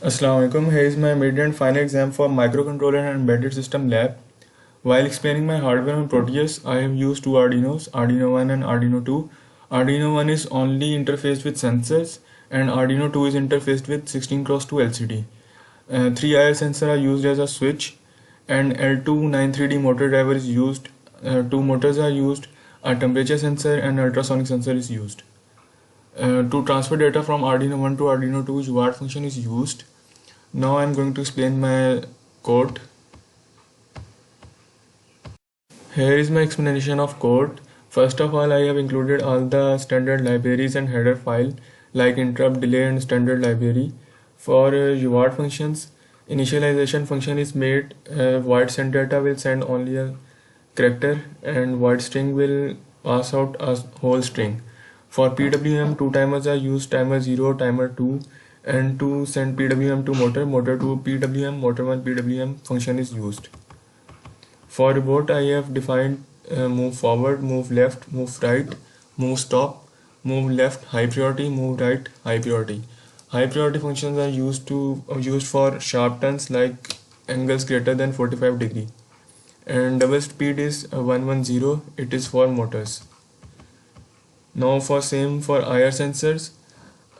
Assalamualaikum. Here is my mid and final exam for microcontroller and embedded system lab. While explaining my hardware on Proteus, I have used two Arduinos, Arduino 1 and Arduino 2. Arduino 1 is only interfaced with sensors and Arduino 2 is interfaced with 16x2 LCD. Three IR sensors are used as a switch and L293D motor driver is used. Two motors are used, a temperature sensor and ultrasonic sensor is used. To transfer data from Arduino 1 to Arduino 2, UART function is used. Now I'm going to explain my code. Here is my explanation of code. First of all, I have included all the standard libraries and header file like interrupt, delay and standard library. For UART functions, initialization function is made. Void send data will send only a character and void string will pass out a whole string. For PWM, two timers are used, timer 0, timer 2, and to send PWM to motor, motor to PWM, motor 1 PWM function is used. For robot, I have defined move forward, move left, move right, move stop, move left, high priority, move right, high priority. High priority functions are used for sharp turns like angles greater than 45 degree. And double speed is 110, it is for motors. Now for IR sensors,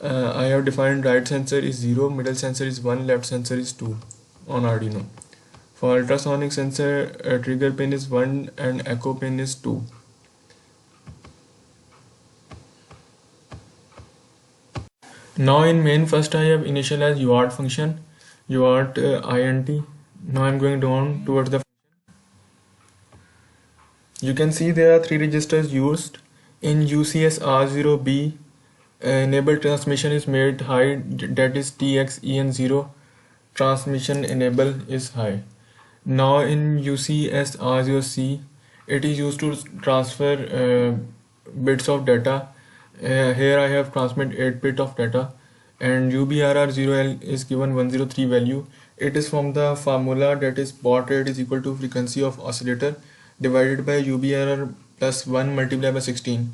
I have defined right sensor is 0, middle sensor is 1, left sensor is 2 on Arduino. For ultrasonic sensor, trigger pin is 1 and echo pin is 2. Now in main, first I have initialized UART function, UART int. Now I'm going down towards the function. You can see there are three registers used. In UCS R0B, enable transmission is made high, that is TXEN0, transmission enable is high. Now in UCS R0C, it is used to transfer bits of data. Here I have transmit 8 bit of data and UBRR0L is given 103 value. It is from the formula that is baud rate is equal to frequency of oscillator divided by UBRR plus 1 multiplied by 16.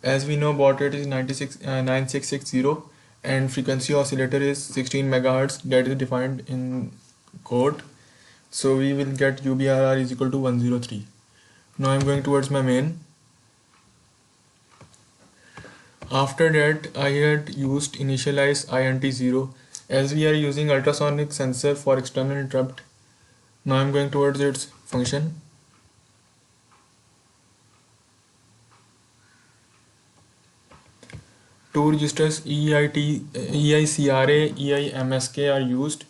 As we know, baud rate is 9660 and frequency oscillator is 16 megahertz, that is defined in code. So we will get UBRR is equal to 103. Now I'm going towards my main. After that, I had used initialize INT0 as we are using ultrasonic sensor for external interrupt. Now I'm going towards its function. Two registers EICRA, EIMSK are used.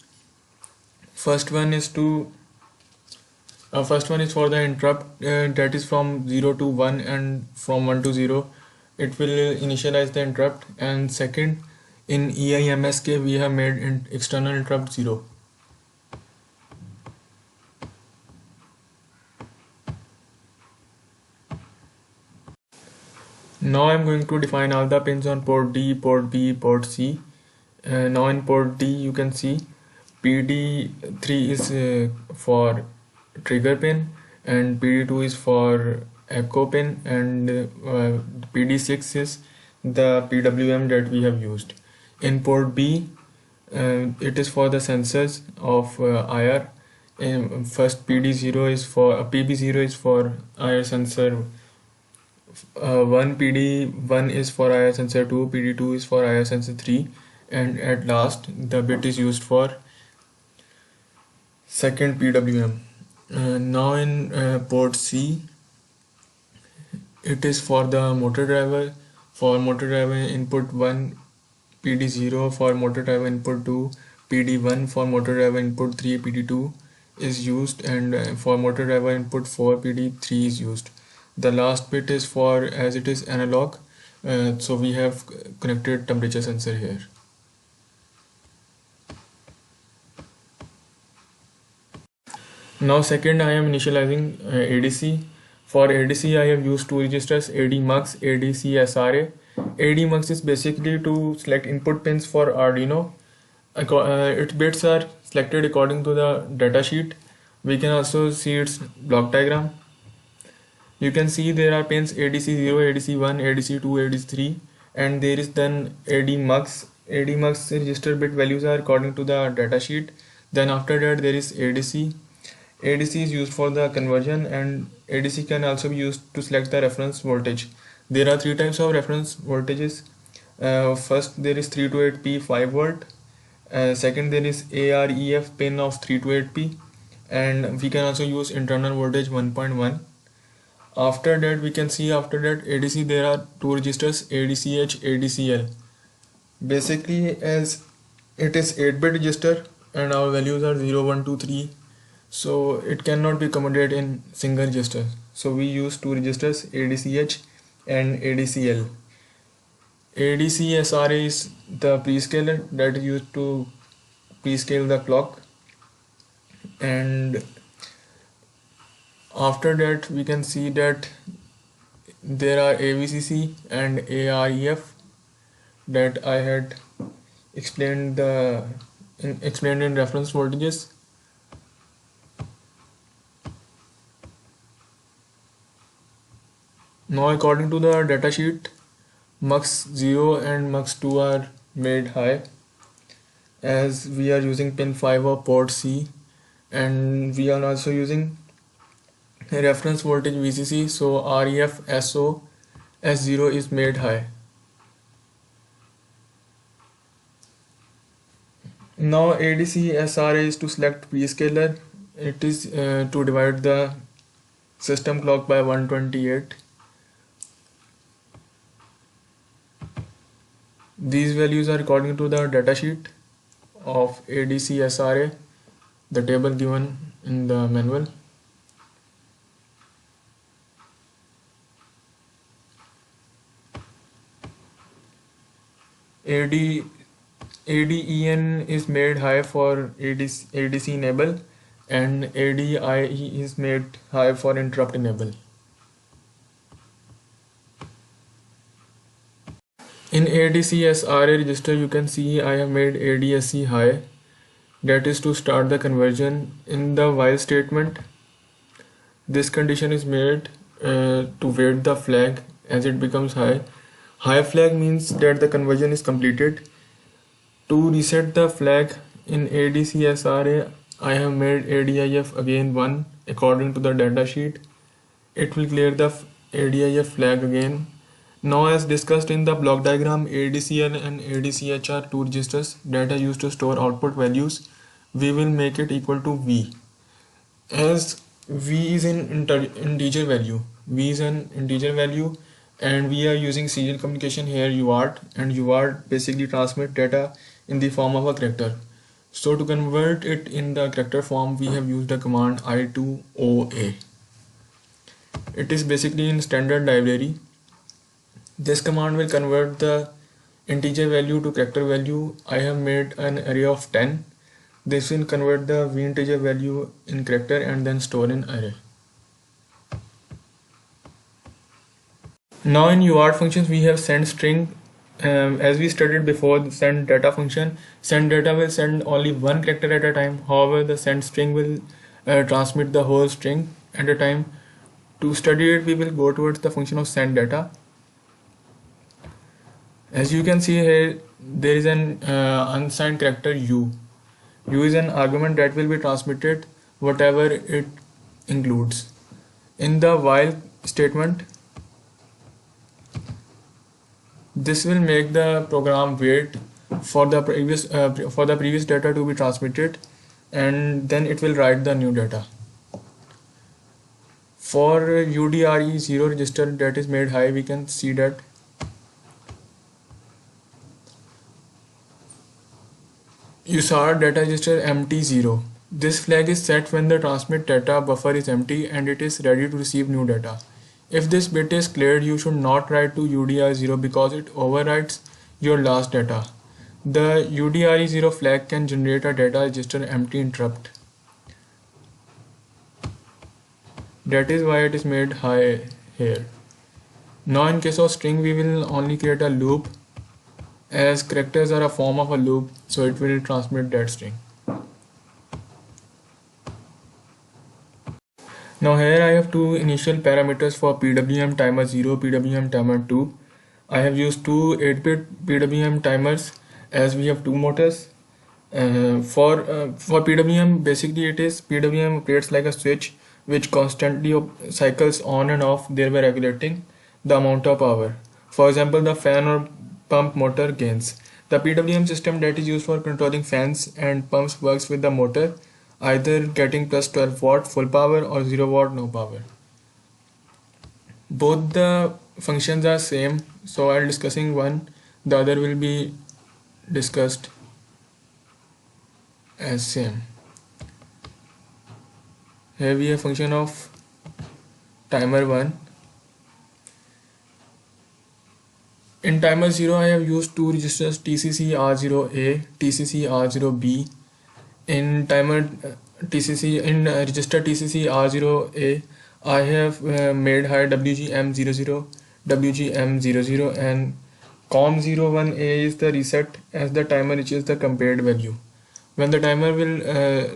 First one is for the interrupt that is from 0 to 1 and from 1 to 0. It will initialize the interrupt. And second, in EIMSK we have made external interrupt 0. Now I'm going to define all the pins on port D, port B, port C. Now in port D you can see PD3 is for trigger pin and PD2 is for echo pin and PD6 is the PWM that we have used. In port B, it is for the sensors of IR. First PB0 is for IR sensor 1, PD1 is for IR sensor 2, PD2 is for IR sensor 3, and at last the bit is used for second PWM. Now in port C, it is for the motor driver. For motor driver input 1, PD0, for motor driver input 2, PD1, for motor driver input 3, PD2 is used, and for motor driver input 4, PD3 is used. The last bit is for, as it is analog, so we have connected temperature sensor here. Now second, I am initializing ADC. For ADC I have used two registers, ADMUX, ADCSRA. ADMUX is basically to select input pins for Arduino. Its bits are selected according to the data sheet. We can also see its block diagram. You can see there are pins ADC0, ADC1, ADC2, ADC3, and there is then ADMUX ADMux register bit values are according to the data sheet. Then after that there is ADC. ADC is used for the conversion, and ADC can also be used to select the reference voltage. There are three types of reference voltages. First there is 3 to 8p 5 volt. Second there is AREF pin of 3 to 8p, and we can also use internal voltage 1.1. After that we can see, after that ADC, there are two registers ADCH, ADCL. Basically, as it is 8-bit register and our values are 0, 1, 2, 3, so it cannot be accommodated in single register. So we use two registers ADCH and ADCL. ADC-SRA is the prescaler that is used to prescale the clock, and after that we can see that there are AVCC and AREF that I had explained in reference voltages. Now according to the data sheet, MUX 0 and MUX 2 are made high, as we are using pin 5 of port C, and we are also using reference voltage VCC, so REF SO S0 is made high. Now ADC SRA is to select prescaler. It is to divide the system clock by 128. These values are according to the data sheet of ADC SRA, the table given in the manual. ADEN is made high for ADC enable, and ADIE is made high for interrupt enable. In ADC-SRA register, you can see I have made ADSC high, that is to start the conversion. In the while statement, this condition is made to wait the flag as it becomes high. High flag means that the conversion is completed. To reset the flag in ADC-SRA, I have made ADIF again 1 according to the data sheet. It will clear the ADIF flag again. Now, as discussed in the block diagram, ADCL and ADCH are two registers that are used to store output values. We will make it equal to V. As V is an integer value, and we are using serial communication here, UART, and UART basically transmit data in the form of a character. So to convert it in the character form, we have used the command I2OA. It is basically in standard library. This command will convert the integer value to character value. I have made an array of 10. This will convert the V integer value in character and then store in array. Now in UART functions we have send string. As we studied before, the send data function, send data will send only one character at a time. However, the send string will transmit the whole string at a time. To study it, we will go towards the function of send data. As you can see here, there is an unsigned character U. U is an argument that will be transmitted whatever it includes. In the while statement, this will make the program wait for the previous data to be transmitted, and then it will write the new data. For UDRE 0 register that is made high, we can see that USART data register empty 0. This flag is set when the transmit data buffer is empty and it is ready to receive new data. If this bit is cleared, you should not write to UDRE 0 because it overwrites your last data. The UDRE 0 flag can generate a data register empty interrupt. That is why it is made high here. Now in case of string, we will only create a loop, as characters are a form of a loop, so it will transmit that string. Now here I have two initial parameters for PWM timer 0, PWM timer 2. I have used two 8-bit PWM timers as we have two motors. For PWM, basically it is PWM operates like a switch which constantly cycles on and off, thereby regulating the amount of power. For example, the fan or pump motor gains. The PWM system that is used for controlling fans and pumps works with the motor either getting plus 12 watt full power or 0 watt no power. Both the functions are same, so while discussing one, the other will be discussed as same. Here we have function of timer 1. In timer 0 I have used two registers TCC R0A, TCC R0B. In register TCC R0A I have made high WGM00, WGM00, and COM01A is the reset as the timer reaches the compared value. When the timer will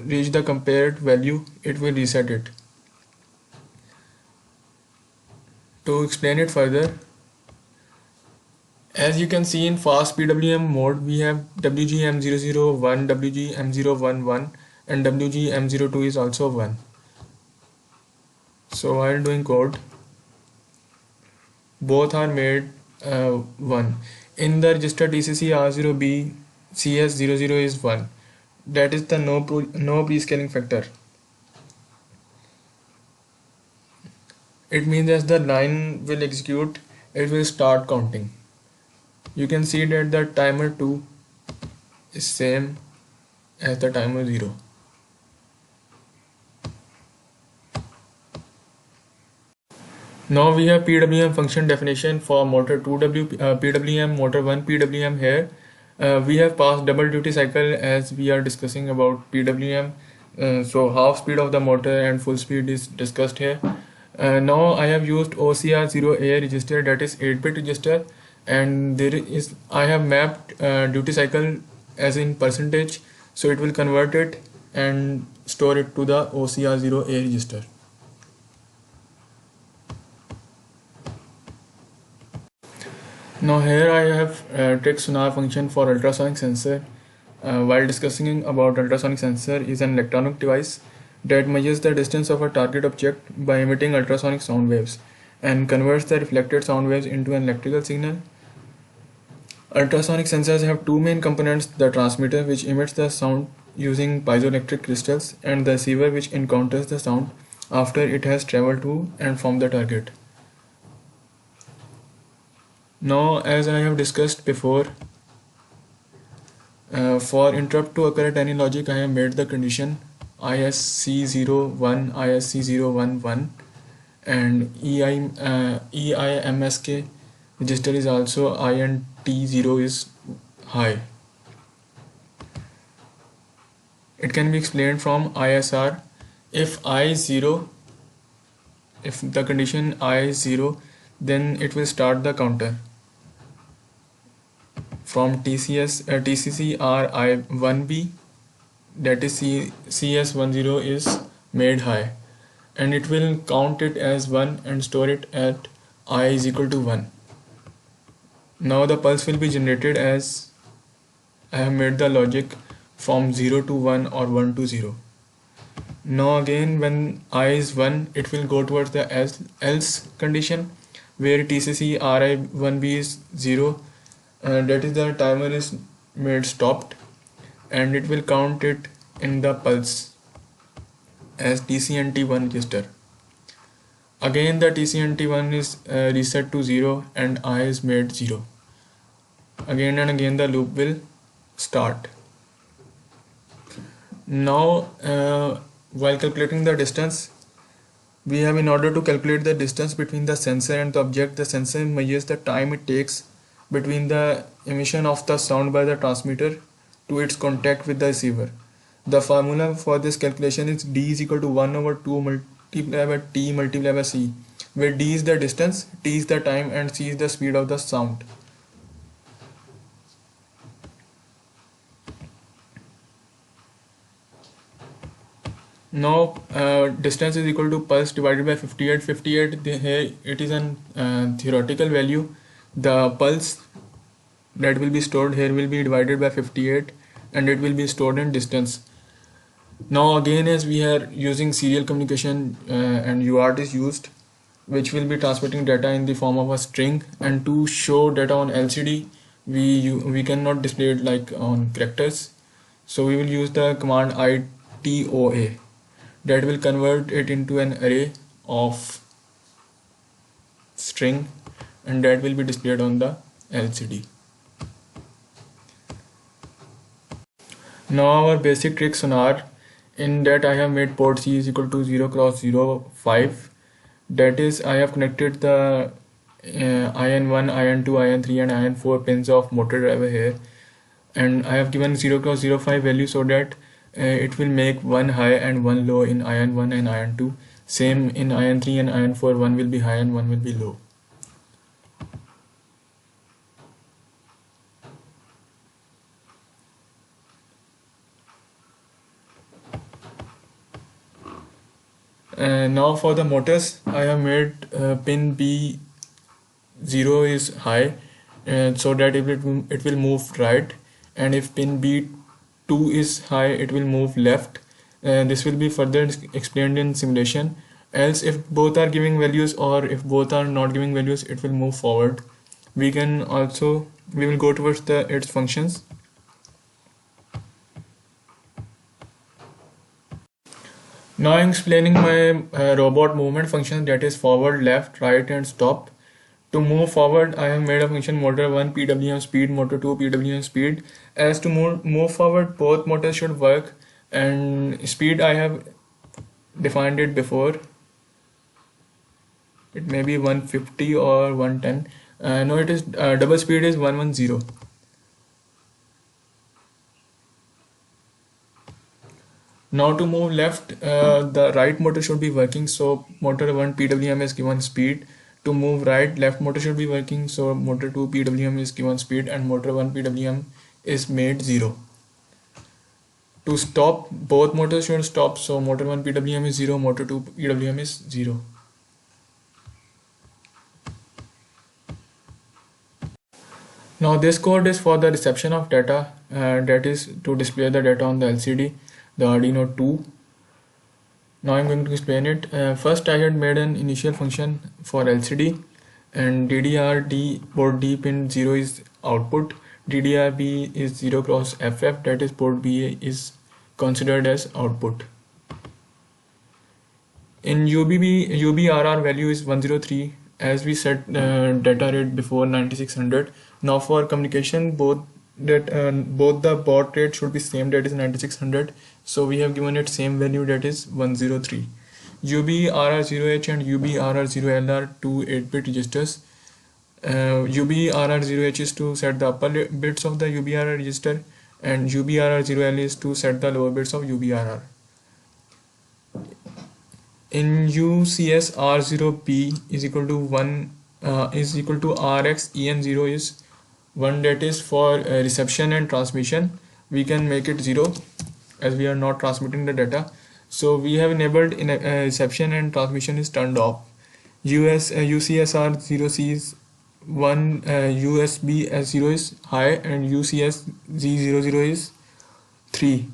reach the compared value, it will reset it. To explain it further, as you can see in fast PWM mode, we have WGM001, WGM011, and WGM02 is also 1. So while doing code, both are made 1. In the register TCC R0B, CS00 is 1. That is the no prescaling factor. It means as the line will execute, it will start counting. You can see that the timer 2 is same as the timer 0. Now we have PWM function definition for motor 2W PWM, motor 1 PWM here. We have passed double duty cycle as we are discussing about PWM. So half speed of the motor and full speed is discussed here. Now I have used OCR0A register, that is 8-bit register, and I have mapped duty cycle as in percentage, so it will convert it and store it to the OCR0A register. Now here I have take sonar function for ultrasonic sensor. While discussing about ultrasonic sensor is an electronic device that measures the distance of a target object by emitting ultrasonic sound waves and converts the reflected sound waves into an electrical signal. Ultrasonic sensors have two main components: the transmitter, which emits the sound using piezoelectric crystals, and the receiver, which encounters the sound after it has traveled to and from the target. Now, as I have discussed before, for interrupt to occur at any logic, I have made the condition ISC01, ISC011, and EIMSK register is also INT0 is high. It can be explained from ISR. If the condition I is 0, then it will start the counter. From TCC RI1B, that is CS10 is made high, and it will count it as 1 and store it at I is equal to 1. Now the pulse will be generated as I have made the logic from 0 to 1 or 1 to 0. Now again, when I is 1, it will go towards the else condition where TCC RI1B is 0. That is the timer is made stopped, and it will count it in the pulse as TCNT1 register. Again the TCNT1 is reset to 0 and I is made 0. Again and again the loop will start. Now while calculating the distance, we have, in order to calculate the distance between the sensor and the object, the sensor measures the time it takes between the emission of the sound by the transmitter to its contact with the receiver. The formula for this calculation is D is equal to 1 over 2 multiplied by T multiplied by C, where D is the distance, T is the time, and C is the speed of the sound. Now distance is equal to pulse divided by 58. 58 here it is an theoretical value. The pulse that will be stored here will be divided by 58, and it will be stored in distance. Now again, as we are using serial communication and UART is used, which will be transmitting data in the form of a string, and to show data on LCD we cannot display it like on characters, so we will use the command ITOA that will convert it into an array of string, and that will be displayed on the LCD. Now our basic trick sonar, in that I have made port C is equal to 0 cross 0 5. That is, I have connected the IN1, IN2, IN3 and IN4 pins of motor driver here, and I have given 0 cross 0 5 value so that it will make one high and one low in IN1 and IN2. Same in IN3 and IN4, one will be high and one will be low. Now for the motors, I have made pin B0 is high, so that it will move right, and if pin B2 is high, it will move left. This will be further explained in simulation. Else, if both are giving values or if both are not giving values, it will move forward. We will go towards its functions. Now I'm explaining my robot movement function, that is forward, left, right and stop. To move forward, I have made a function motor 1 PWM speed, motor 2 PWM speed. As to move forward, both motors should work, and speed I have defined it before. It may be 150 or 110. No, it is double speed is 110. Now to move left, the right motor should be working, so motor 1 PWM is given speed. To move right, left motor should be working, so motor 2 PWM is given speed and motor 1 PWM is made 0. To stop, both motors should stop, so motor 1 PWM is 0, motor 2 PWM is 0. Now this code is for the reception of data, that is to display the data on the LCD, the Arduino 2. Now I'm going to explain it. First I had made an initial function for LCD, and DDR-D port D pin 0 is output, DDR-B is 0 cross FF, that is port B is considered as output. In UBRR value is 103, as we set data rate before 9600. Now for communication, both the baud rate should be same, that is 9600, so we have given it same value, that is 103. UBRR0H and UBRR0L are two 8-bit registers. UBRR0H is to set the upper bits of the UBRR register, and UBRR0L is to set the lower bits of UBRR. In UCS, R0P is equal to 1 is equal to RX EN0 is 1, that is for reception and transmission. We can make it 0 as we are not transmitting the data, so we have enabled in reception and transmission is turned off. UCS R0C is 1, USB S0 is high, and UCS Z00 is 3.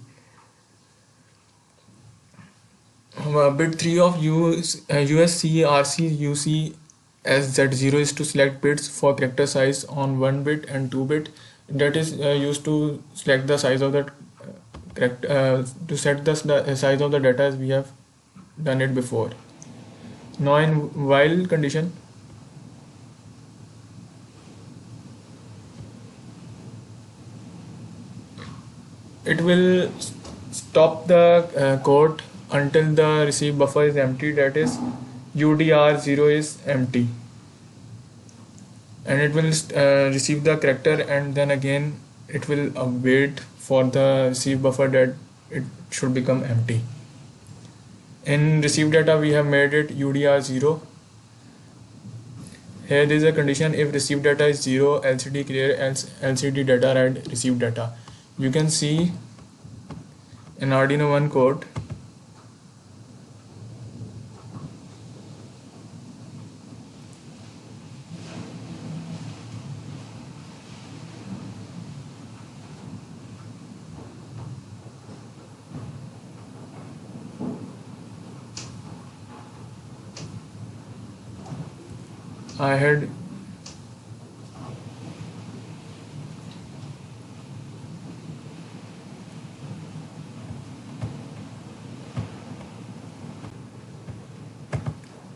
Bit 3 of USCRC UCSZ0 is to select bits for character size on 1 bit and 2 bit. That is used to select the size of the to set the size of the data, as we have done it before. Now in while condition, it will stop the code until the receive buffer is empty, that is UDR0 is empty, and it will receive the character, and then again it will wait for the receive buffer that it should become empty. In receive data we have made it UDR0. Here there is a condition: if receive data is 0, LCD clear, else LCD data write receive data. You can see in Arduino 1 code. I had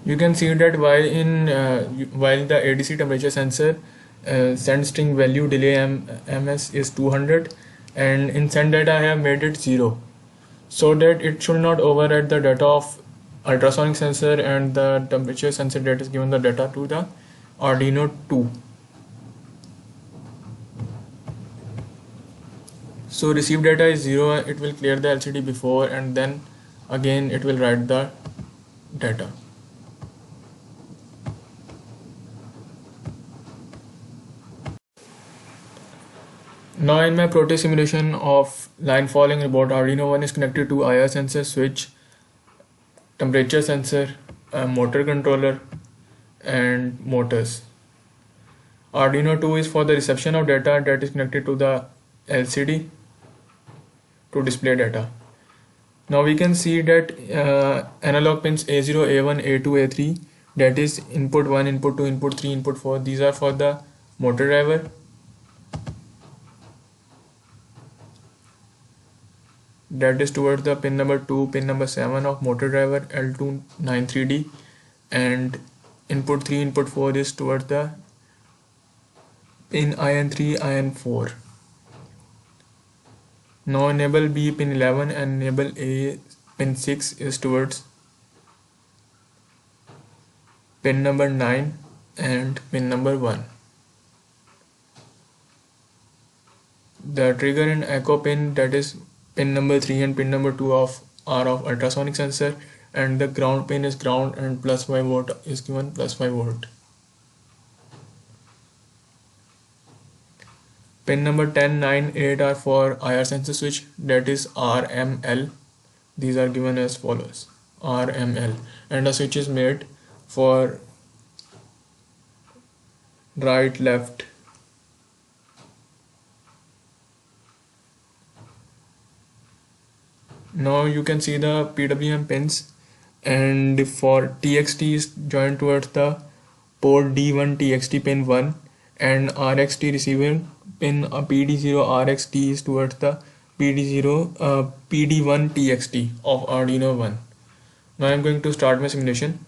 you can see that while the ADC temperature sensor send string value delay ms is 200, and in send data I have made it 0, so that it should not overwrite the data of ultrasonic sensor and the temperature sensor that is given the data to the Arduino 2. So received data is 0, it will clear the LCD before, and then again it will write the data. Now in my protest simulation of line following robot, Arduino 1 is connected to IR sensor switch, temperature sensor, motor controller and motors. Arduino 2 is for the reception of data that is connected to the LCD to display data. Now we can see that analog pins A0, A1, A2, A3, that is input 1, input 2, input 3, input 4, these are for the motor driver. That is towards the pin number 2, pin number 7 of motor driver L293D, and input 3, input 4 is towards the pin IN3, IN4. Now enable B pin 11 and enable A pin 6 is towards pin number 9 and pin number 1. The trigger and echo pin, that is pin number 3 and pin number 2 are of ultrasonic sensor, and the ground pin is ground and plus 5 volt is given plus 5 volt. Pin number 10, 9, 8 are for IR sensor switch, that is RML. These are given as follows, RML, and the switch is made for right, left. Now you can see the PWM pins, and for TXT is joined towards the port D1 TXT pin 1, and RXT receiving pin PD0 RXT is towards the PD1 TXT of Arduino 1. Now I am going to start my simulation.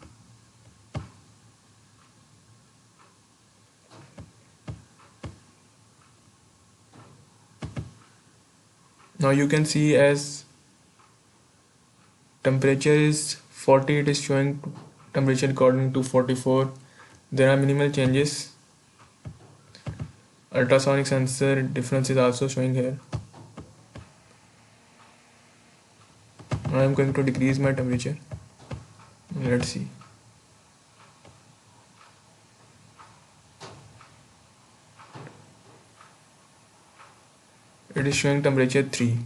Now you can see as temperature is 40, it is showing temperature according to 44. There are minimal changes. Ultrasonic sensor difference is also showing here. Now I am going to decrease my temperature. Let's see. It is showing temperature 3.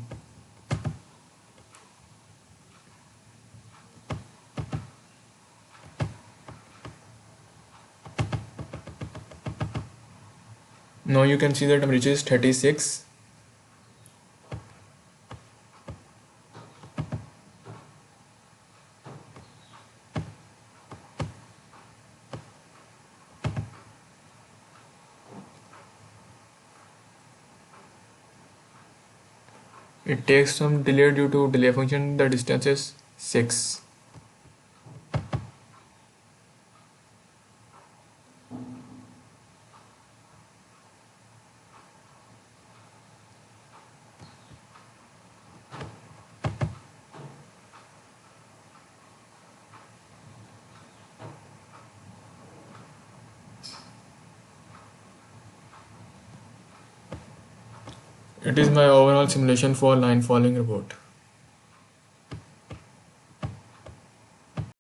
Now you can see the temperature is 36. It takes some delay due to delay function, the distance is 6. It is my overall simulation for line following robot.